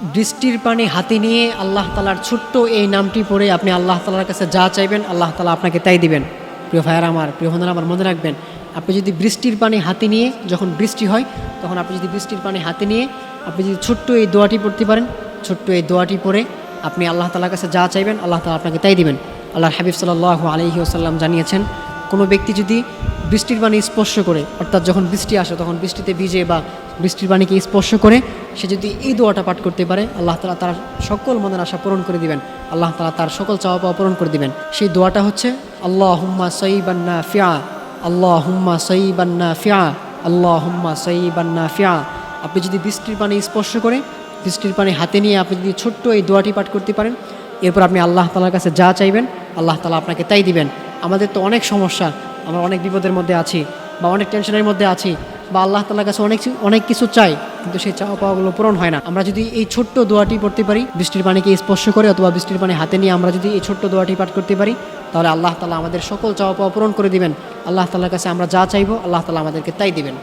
বৃষ্টির পানি হাতে নিয়ে আল্লাহ তালার ছোট্ট এই নামটি পড়ে আপনি আল্লাহ তালার কাছে যা চাইবেন আল্লাহ তালা আপনাকে তাই দিবেন। প্রিয় ভাইয়ারা আমার, প্রিয় বোনেরা আমার, মনে রাখবেন, আপনি যদি বৃষ্টির পানি হাতে নিয়ে, যখন বৃষ্টি হয় তখন আপনি যদি বৃষ্টির পানি হাতে নিয়ে আপনি যদি ছোট্ট এই দোয়াটি পড়তে পারেন, ছোট্ট এই দোয়াটি পড়ে আপনি আল্লাহ তালার কাছে যা চাইবেন আল্লাহ তালা আপনাকে তাই দিবেন। আল্লাহর হাবিব সাল্লাল্লাহু আলাইহি ওয়াসাল্লাম জানিয়েছেন, কোনো ব্যক্তি যদি বৃষ্টির পানি স্পর্শ করে, অর্থাৎ যখন বৃষ্টি আসে তখন বৃষ্টিতে ভিজে বা বৃষ্টির পানিকে স্পর্শ করে সে যদি এই দোয়াটা পাঠ করতে পারে, আল্লাহ তাআলা তার সকল মনের আশা পূরণ করে দিবেন, আল্লাহ তাআলা তার সকল চাওয়া পাওয়া পূরণ করে দিবেন। সেই দোয়াটা হচ্ছে আল্লাহুম্মা সাইয়িবান নাফিআ, আল্লাহুম্মা সাইয়িবান নাফিআ, আল্লাহুম্মা সাইয়িবান নাফিআ। আপনি যদি বৃষ্টির পানি স্পর্শ করে, বৃষ্টির পানি হাতে নিয়ে আপনি যদি ছোট্ট এই দোয়াটি পাঠ করতে পারেন, এরপর আপনি আল্লাহ তাআলার কাছে যা চাইবেন আল্লাহ তাআলা আপনাকে তাই দিবেন। আমাদের তো অনেক সমস্যা, আমরা অনেক বিপদের মধ্যে আছি বা অনেক টেনশনের মধ্যে আছি, বা আল্লাহ তাআলার কাছে অনেক কিছু চাই, কিন্তু সেই চাওয়া পাওয়াগুলো পূরণ হয় না। আমরা যদি এই ছোট্ট দোয়াটি পড়তে পারি, বৃষ্টির পানিকে স্পর্শ করে অথবা বৃষ্টির পানি হাতে নিয়ে আমরা যদি এই ছোট্ট দোয়াটি পাঠ করতে পারি, তাহলে আল্লাহ তাআলা আমাদের সকল চাওয়া পাওয়া পূরণ করে দিবেন। আল্লাহ তাআলার কাছে আমরা যা চাইবো আল্লাহ তাআলা আমাদেরকে তাই দিবেন।